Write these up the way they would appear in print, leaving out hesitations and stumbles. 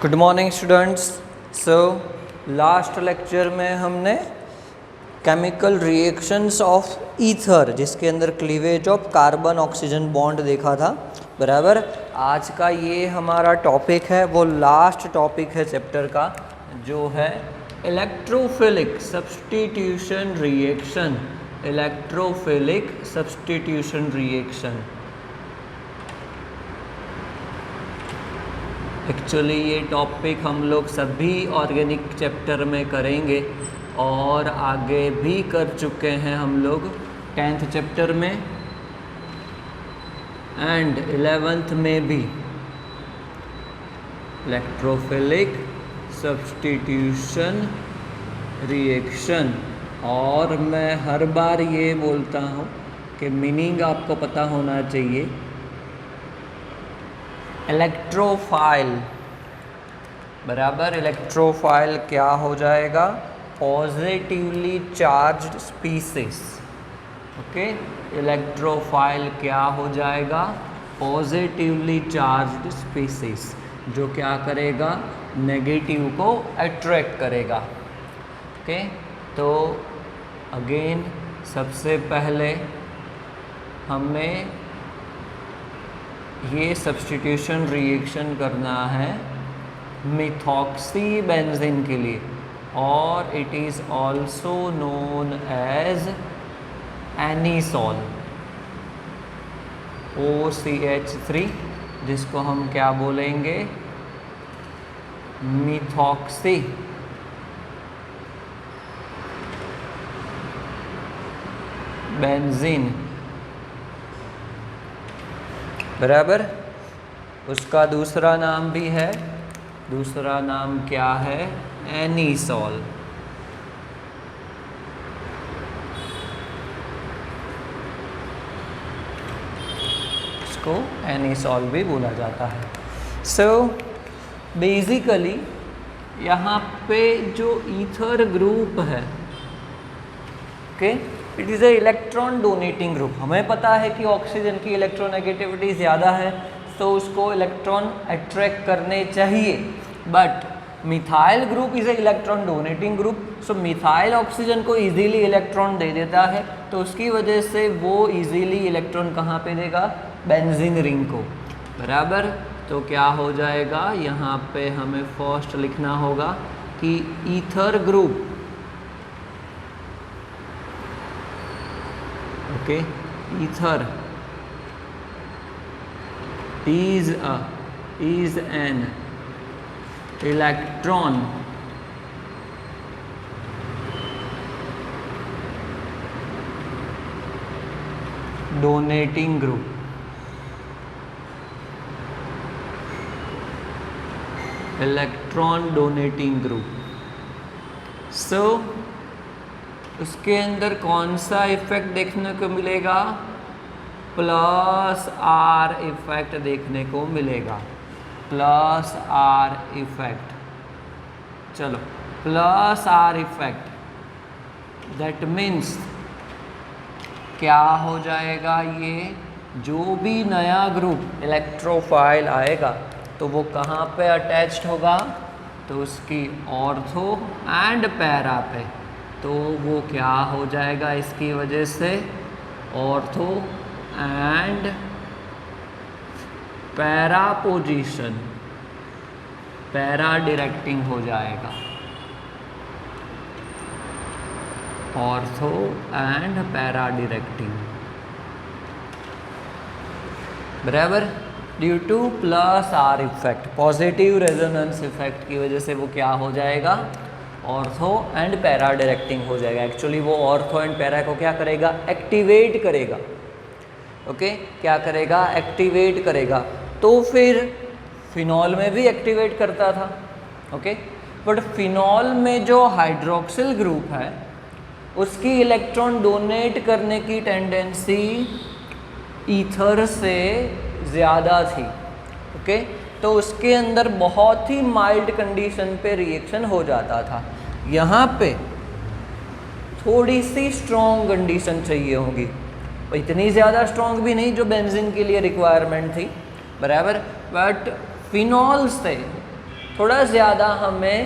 Good morning students. So last lecture में हमने chemical reactions of ether जिसके अंदर cleavage of carbon oxygen bond देखा था, बराबर। आज का ये हमारा टॉपिक है, वो लास्ट टॉपिक है चैप्टर का, जो है electrophilic substitution reaction. Electrophilic substitution reaction. Actually ये टॉपिक हम लोग सभी ऑर्गेनिक चैप्टर में करेंगे और आगे भी कर चुके हैं हम लोग 10th चैप्टर में एंड 11th में भी। Electrophilic substitution reaction. और मैं हर बार ये बोलता हूँ कि मीनिंग आपको पता होना चाहिए। इलेक्ट्रोफाइल, बराबर। इलेक्ट्रोफाइल क्या हो जाएगा? Positively charged species. Okay, electrophile क्या हो जाएगा? पॉजिटिवली चार्ज्ड स्पीसीज, जो क्या करेगा? नेगेटिव को अट्रैक्ट करेगा। ओके, तो अगेन सबसे पहले हमें ये सब्स्टिट्यूशन रिएक्शन करना है मिथॉक्सी बेंजीन के लिए, और it is also known as anisole, OCH3, जिसको हम क्या बोलेंगे? मिथॉक्सी बेंजीन, बराबर। उसका दूसरा नाम भी है, दूसरा नाम क्या है? एनीसॉल। इसको एनीसॉल भी बोला जाता है। सो बेसिकली यहाँ पे जो ईथर ग्रुप है, okay, it is a electron donating group. हमें पता है कि ऑक्सीजन की इलेक्ट्रोनेगेटिविटी ज़्यादा है, तो उसको इलेक्ट्रॉन अट्रैक्ट करने चाहिए। But methyl group is a electron donating group, so methyl oxygen को इजीली इलेक्ट्रॉन दे देता है, तो उसकी वजह से वो इजीली इलेक्ट्रॉन कहाँ पे देगा? बेंजीन रिंग को, बराबर। तो क्या हो जाएगा? यहाँ पे हमें फर्स्ट लिखना होगा कि ether group, okay, ether is an electron donating group। Electron donating group. So उसके अंदर कौन सा इफेक्ट देखने को मिलेगा? प्लस आर इफेक्ट देखने को मिलेगा। प्लस आर इफेक्ट, चलो, plus are effect, that means क्या हो जाएगा? ये जो भी नया ग्रुप इलेक्ट्रोफाइल आएगा तो वो कहाँ पे अटैच्ड होगा? तो उसकी ऑर्थो एंड पैरा पे, तो वो क्या हो जाएगा इसकी वजह से? Ortho and para position, para directing हो जाएगा। ऑर्थो एंड पैरा डायरेक्टिंग, बराबर। Due two plus are effect, positive resonance effect की वजह से वो क्या हो जाएगा? ऑर्थो एंड पैरा डायरेक्टिंग हो जाएगा। एक्चुअली वो ऑर्थो एंड पैरा को क्या करेगा? एक्टिवेट करेगा। ओके, क्या करेगा? एक्टिवेट करेगा। तो फिर फिनॉल में भी एक्टिवेट करता था, ओके, बट फिनॉल में जो हाइड्रोक्सिल ग्रुप है उसकी इलेक्ट्रॉन डोनेट करने की टेंडेंसी ईथर से ज़्यादा थी, ओके, तो उसके अंदर बहुत ही माइल्ड कंडीशन पे रिएक्शन हो जाता था। यहाँ पे थोड़ी सी स्ट्रॉन्ग कंडीशन चाहिए होगी, इतनी ज़्यादा स्ट्रॉन्ग भी नहीं जो बेंजीन के लिए रिक्वायरमेंट थी, बराबर। बट फिनॉल से थोड़ा ज़्यादा हमें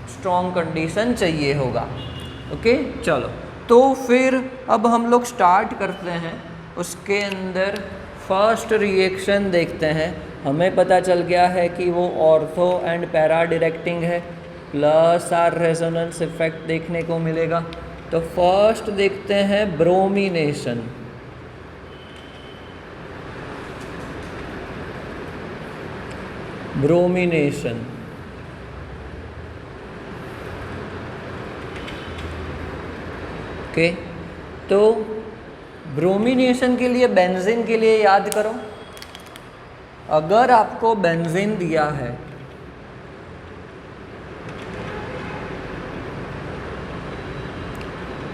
स्ट्रॉन्ग कंडीशन चाहिए होगा। ओके चलो, तो फिर अब हम लोग स्टार्ट करते हैं। उसके अंदर फर्स्ट रिएक्शन देखते हैं। हमें पता चल गया है कि वो ऑर्थो एंड पैरा डायरेक्टिंग है, प्लस आर रेजोनेंस इफेक्ट देखने को मिलेगा। तो फर्स्ट देखते हैं ब्रोमिनेशन। ब्रोमिनेशन ओके, तो ब्रोमिनेशन के लिए बेंजीन के लिए याद करो, अगर आपको बेंजीन दिया है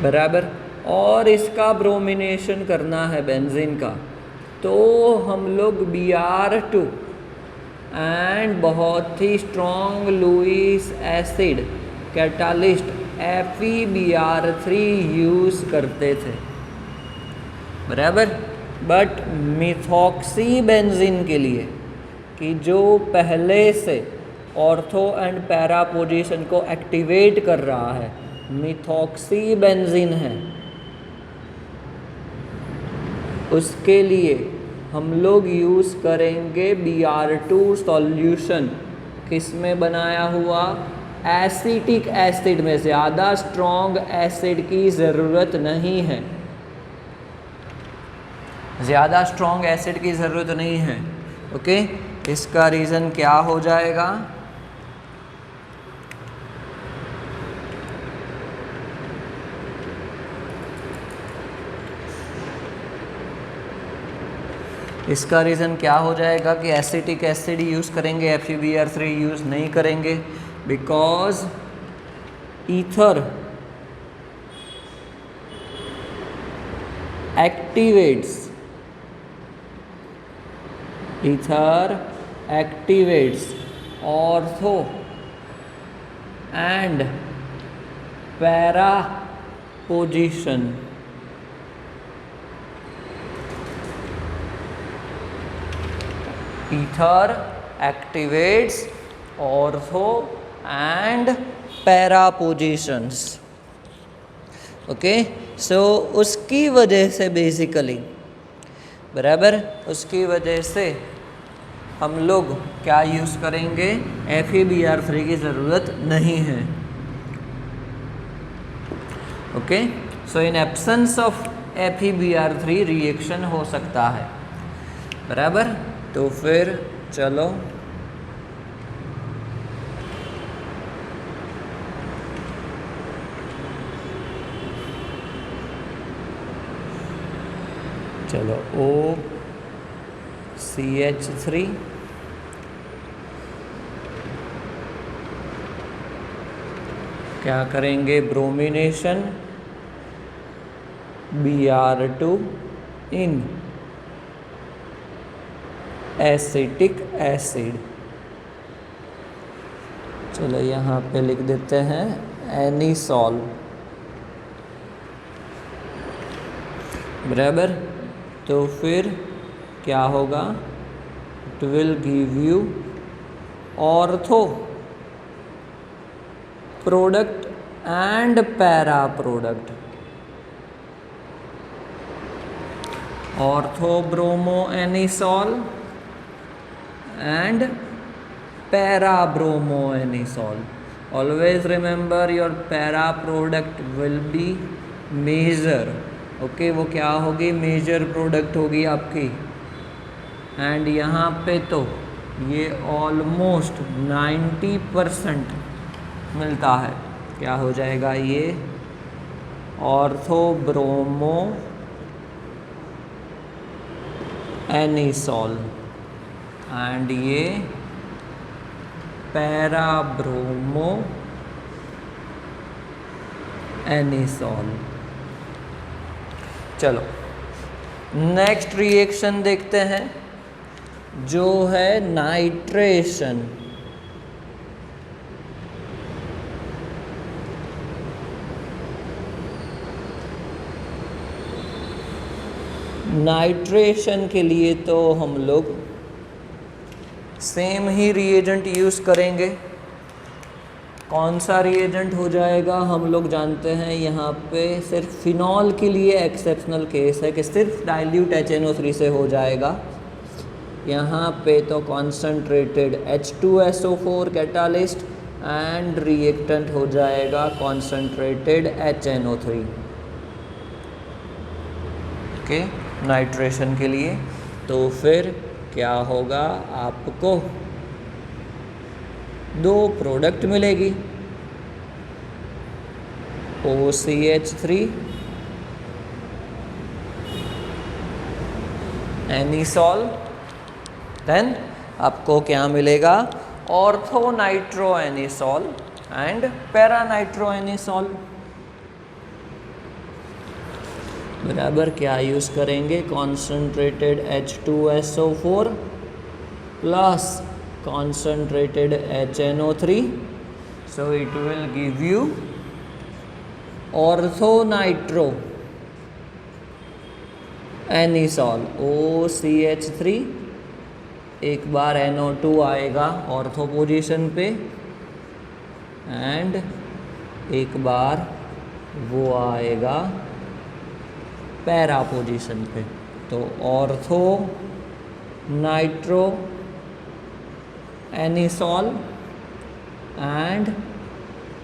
बराबर और इसका ब्रोमिनेशन करना है बेंजीन का, तो हम लोग Br2 एंड बहुत ही strong Lewis acid catalyst FeBr3 use करते थे बराबर। बट मिथॉक्सी बेंजीन के लिए, कि जो पहले से ऑर्थो एंड पैरा पोजीशन को एक्टिवेट कर रहा है, मिथॉक्सी बेंजीन है, उसके लिए हम लोग यूज़ करेंगे Br2 सॉल्यूशन। किस में बनाया हुआ? एसिटिक एसिड में। ज़्यादा स्ट्रॉन्ग एसिड की ज़रूरत नहीं है, ज़्यादा स्ट्रॉन्ग एसिड की ज़रूरत नहीं है। ओके, इसका रीज़न क्या हो जाएगा? इसका रीज़न क्या हो जाएगा कि एसिटिक एसिड यूज़ करेंगे, FeBr3 यूज़ नहीं करेंगे, because ether activates ortho and para position. Ether activates ortho and para positions. Okay, so उसकी वजह से बेसिकली बराबर, उसकी वजह से हम लोग क्या यूज़ करेंगे? FeBr3 की ज़रूरत नहीं है। Okay, so in absence of FeBr3 reaction हो सकता है बराबर। तो फिर चलो OCH3 क्या करेंगे? ब्रोमिनेशन Br2 इन एसिटिक एसिड। चलो यहाँ पे लिख देते हैं एनिसॉल बराबर। तो फिर क्या होगा? It will give you ortho product and para product. Ortho bromo anisole and para bromo anisole. Always remember your para product will be major. Okay, वो क्या होगी? मेजर प्रोडक्ट होगी आपकी। एंड यहाँ पे तो ये ऑलमोस्ट 90% मिलता है। क्या हो जाएगा ये? ऑर्थो ब्रोमो एनिसॉल एंड ये पैरा ब्रोमो एनिसॉल। चलो नेक्स्ट रिएक्शन देखते हैं, जो है नाइट्रेशन। नाइट्रेशन के लिए तो हम लोग सेम ही रिएजेंट यूज़ करेंगे कौन सा रिएजेंट हो जाएगा, हम लोग जानते हैं यहाँ पे सिर्फ फिनॉल के लिए एक्सेप्शनल केस है कि सिर्फ डाइल्यूट HNO3 से हो जाएगा। यहाँ पे तो concentrated H2SO4 catalyst and reactant हो जाएगा कॉन्सनट्रेटेड HNO3, ओके, नाइट्रेशन के लिए। तो फिर क्या होगा, आपको दो प्रोडक्ट मिलेगी, OCH3 एनिसॉल, देन आपको क्या मिलेगा, ऑर्थोनाइट्रो एनिसॉल एंड पैरानाइट्रो एनिसॉल। बराबर क्या यूज़ करेंगे, concentrated H2SO4 plus concentrated HNO3, so it will give you orthonitro anisole OCH3, एक बार NO2 आएगा ऑर्थो पोजीशन पे एंड एक बार वो आएगा पैरा पोजीशन पे, तो ortho nitro anisole and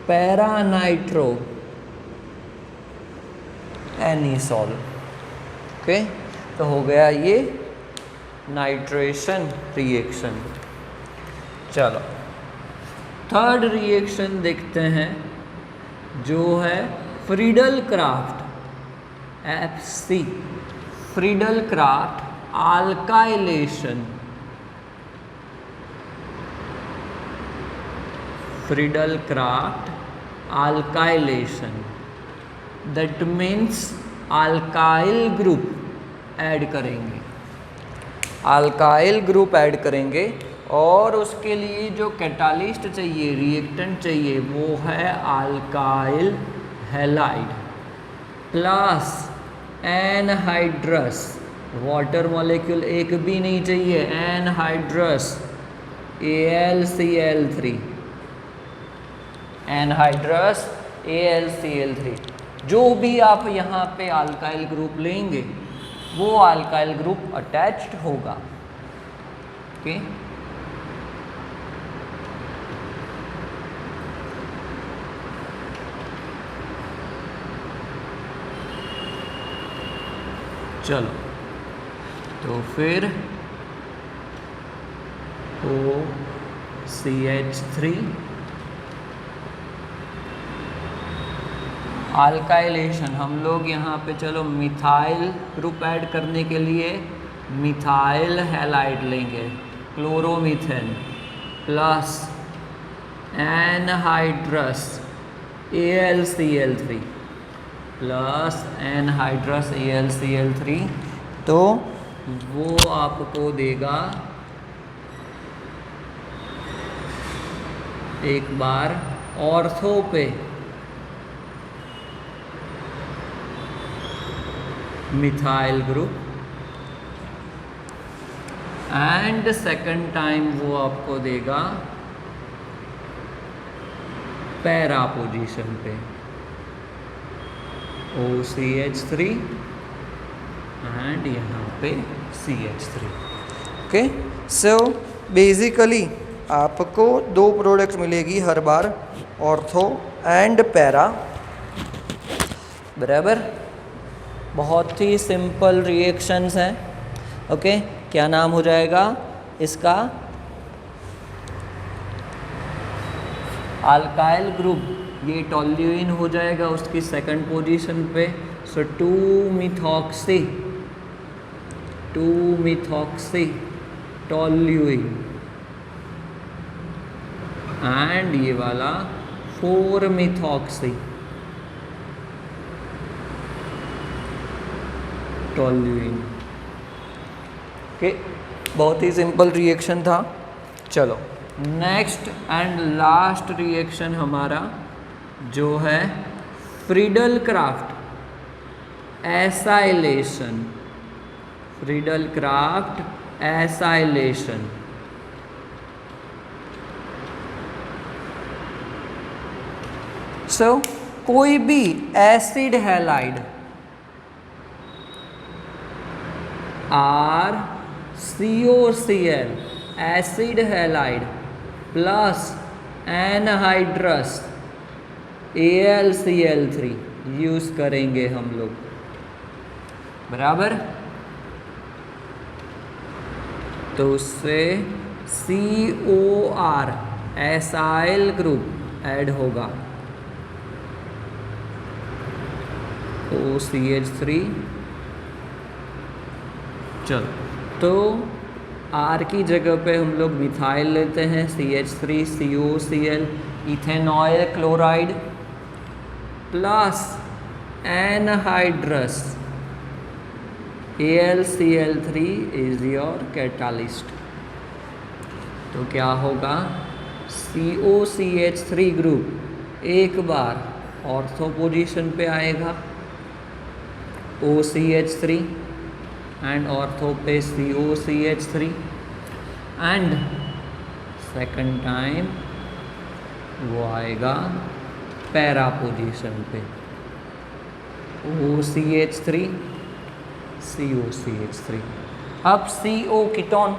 para nitro anisole, okay. तो हो गया ये नाइट्रेशन रिएक्शन। चलो थर्ड रिएक्शन देखते हैं, जो है Friedel Craft FC, Friedel Craft alkylation, Friedel Craft alkylation, that means alkyl group add करेंगे, alkyl ग्रुप ऐड करेंगे और उसके लिए जो कैटालिस्ट चाहिए, रिएक्टेंट चाहिए, वो है alkyl halide plus anhydrous, water molecule एक भी नहीं चाहिए, एनहाइड्रस AlCl3, एनहाइड्रस AlCl3। जो भी आप यहाँ पे अल्काइल ग्रुप लेंगे वो अल्काइल ग्रुप अटैच्ड होगा, ओके। चलो तो फिर OCH3 अल्काइलेशन, हम लोग यहाँ पे चलो मिथाइल ग्रुप ऐड करने के लिए मिथाइल हैलाइड लेंगे, chloromethane plus anhydrous AlCl3 plus anhydrous AlCl3, तो वो आपको देगा एक बार ऑर्थो पे methyl group and second time वो आपको देगा पैरा पोजीशन पे OCH3 एंड यहाँ पे CH3, ओके। सो बेसिकली आपको दो प्रोडक्ट मिलेगी हर बार, ऑर्थो एंड पैरा, बराबर। बहुत ही सिंपल रिएक्शंस हैं, ओके। क्या नाम हो जाएगा इसका, अल्काइल ग्रुप, ये टोल्यूइन हो जाएगा उसकी सेकंड पोजीशन पे, सो 2-मिथॉक्सी टोल्यूइन एंड ये वाला 4-मिथॉक्सी टोल्यूइन, ओके। बहुत ही सिंपल रिएक्शन था। चलो नेक्स्ट एंड लास्ट रिएक्शन हमारा जो है Friedel Craft acylation, Friedel Craft acylation. So कोई भी acid halide RCOCl acid halide plus anhydrous AlCl3 use करेंगे हम लोग, बराबर। तो उससे COR एसाइल ग्रुप ऐड होगा, OCH3। चलो, तो R की जगह पे हम लोग मिथाइल लेते हैं, CH3COCl ethanol chloride plus anhydrous AlCl3 is your catalyst. तो क्या होगा, COCH3 ग्रुप एक बार ऑर्थो पोजीशन पे आएगा, OCH3 एंड ऑर्थो पे COCH3 एंड सेकंड टाइम वो आएगा पैरा पोजीशन पे, OCH3 COCH3। अब CO कीटोन,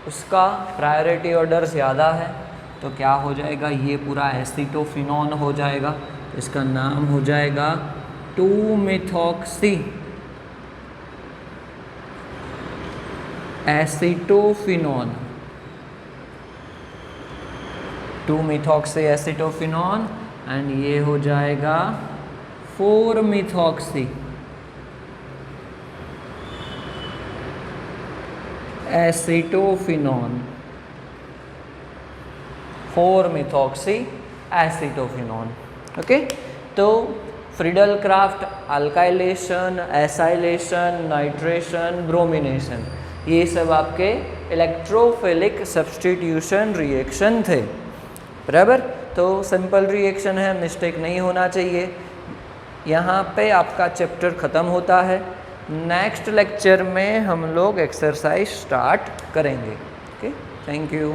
उसका प्रायोरिटी ऑर्डर ज़्यादा है, तो क्या हो जाएगा, ये पूरा एसीटोफिनॉन हो जाएगा। इसका नाम हो जाएगा 2-मिथॉक्सी एसीटोफिनॉन, 2-मिथॉक्सी एसीटोफिनॉन एंड ये हो जाएगा 4-मिथॉक्सी एसीटोफिनॉन, 4-मिथॉक्सी एसीटोफिनॉन। ओके, तो Friedel craft alkylation, acylation, nitration, bromination, ये सब आपके इलेक्ट्रोफिलिक सब्स्टिट्यूशन रिएक्शन थे, बराबर। तो सिंपल रिएक्शन है, मिस्टेक नहीं होना चाहिए। यहाँ पे आपका चैप्टर ख़त्म होता है। नेक्स्ट लेक्चर में हम लोग एक्सरसाइज स्टार्ट करेंगे। Okay, thank you.